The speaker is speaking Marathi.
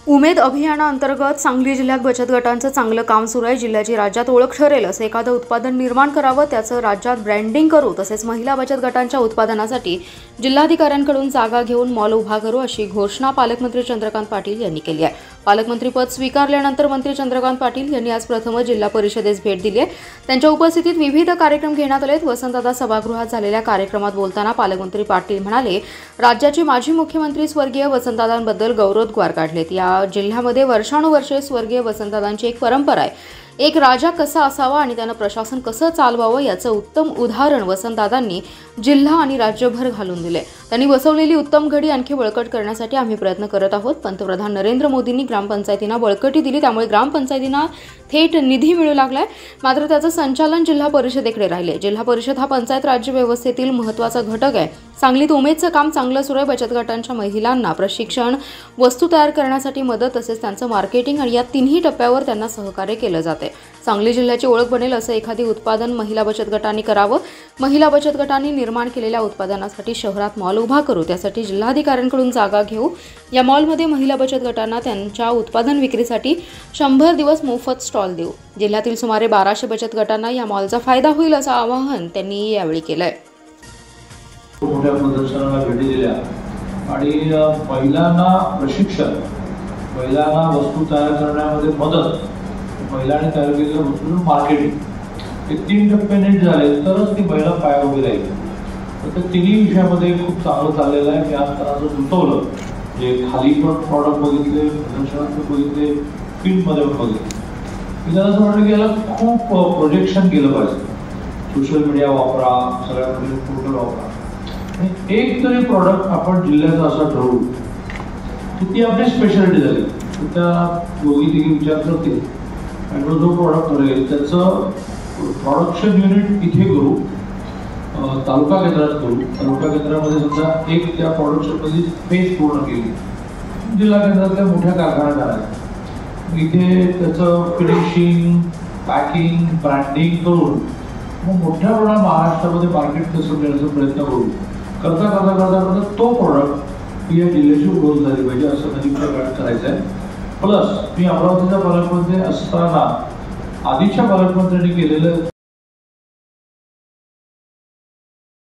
उमेद अभियानाअंतर्गत सांगली जिल्ह्यात बचत गटांचं चांगलं काम सुरू आहे। जिल्ह्याची राज्यात ओळख ठरेल असं एखादं उत्पादन निर्माण करावं, त्याचं राज्यात ब्रँडिंग करू, तसेच महिला बचत गटांच्या उत्पादनासाठी जिल्हाधिकाऱ्यांकडून जागा घेऊन मॉल उभा करू अशी घोषणा पालकमंत्री चंद्रकांत पाटील यांनी केली आहे। पालकमंत्री पद स्वीकारल्यानंतर मंत्री चंद्रकांत पाटील यांनी आज प्रथमच जिल्हा परिषदेस भेट दिली आहे। त्यांच्या उपस्थितीत विविध कार्यक्रम घेण्यात आलेत। वसंतदादा सभागृहात झालेल्या कार्यक्रमात बोलताना पालकमंत्री पाटील म्हणाले, राज्याचे माजी मुख्यमंत्री स्वर्गीय वसंतदादांबद्दल गौरवोद्गार काढलेत। या जिल्ह्यामध्ये वर्षानुवर्षे स्वर्गीय वसंतदादांची एक परंपरा आहे। एक राजा कसा असावा आणि त्यानं प्रशासन कसं चालवावं याचं उत्तम उदाहरण वसंतदादांनी जिल्हा आणि राज्यभर घालून दिले। त्यांनी बसवलेली उत्तम घडी आणखी बळकट करण्यासाठी आम्ही प्रयत्न करत आहोत। पंतप्रधान नरेंद्र मोदींनी ग्रामपंचायतींना बळकटी दिली, त्यामुळे ग्रामपंचायतींना थेट निधी मिळू लागलाय। मात्र त्याचं संचालन जिल्हा परिषदेकडे राहिले। जिल्हा परिषद हा पंचायत राज्य व्यवस्थेतील महत्त्वाचा घटक आहे। सांगलीत उमेदचं काम चांगलं सुरू आहे। बचत गटांच्या महिलांना प्रशिक्षण, वस्तू तयार करण्यासाठी मदत, तसेच त्यांचं मार्केटिंग आणि या तिन्ही टप्प्यावर त्यांना सहकार्य केलं जाते। सांगली जिल्ह्याची ओळख बनेल असं एखादी उत्पादन महिला बचत गटांनी करावं। महिला बचत गटांनी निर्माण केलेल्या उत्पादनासाठी शहरात मॉल उभा करू, त्यासाठी जिल्हाधिकाऱ्यांकडून जागा घेऊ। या मॉलमध्ये महिला बचत गटांना त्यांच्या उत्पादन विक्रीसाठी 100 दिवस मोफत स्टॉल देऊ। जिल्ह्यातील सुमारे 1200 बचत गटांना या मॉलचा फायदा होईल असं आवाहन त्यांनी यावेळी केलंय। मोठ्या प्रदर्शनाला भेटी दिल्या आणि महिलांना प्रशिक्षण, महिलांना वस्तू तयार करण्यामध्ये मदत, महिलांनी तयार केलेल्या वस्तूंचं मार्केटिंग, हे 3 टप्पे नीट झाले तरच ती महिला पाया उभी राहील। तर त्या तिन्ही विषयामध्ये खूप चांगलं चाललेलं आहे। मी आज त्यांना सुचवलं जे खाली पण प्रॉडक्ट बघितले, प्रदर्शनात बघितले, फील्डमध्ये पण बघितले। मी त्यांना असं म्हटलं की याला खूप प्रोजेक्शन केलं पाहिजे, सोशल मीडिया वापरा, सगळ्यांमध्ये पोर्टल वापरा, एक तरी प्रॉडक्ट आपण जिल्ह्याचा असा ठरवू की ती आपली स्पेशालिटी झाली। त्या दोघी तिघी विचार करतील आणि जो प्रॉडक्ट ठरेल त्याचं प्रोडक्शन युनिट इथे करू, तालुका केंद्रात करू। तालुका केंद्रामध्ये समजा एक त्या प्रोडक्शनमध्ये फेज पूर्ण केली, जिल्हा केंद्रातल्या मोठ्या कारखान्यात आणायचं, इथे त्याचं फिनिशिंग, पॅकिंग, ब्रँडिंग करून मग मोठ्या प्रमाणात महाराष्ट्रामध्ये मार्केट कसं मिळण्याचा प्रयत्न करू। करता करता करता करता तो प्रोडक्ट ही या जिल्ह्याची ओळख झाली पाहिजे असं नजीकच्या काळात करायचं आहे। प्लस मी अमरावतीचा पालकमंत्री असताना आधीच्या पालकमंत्र्यांनी केलेलं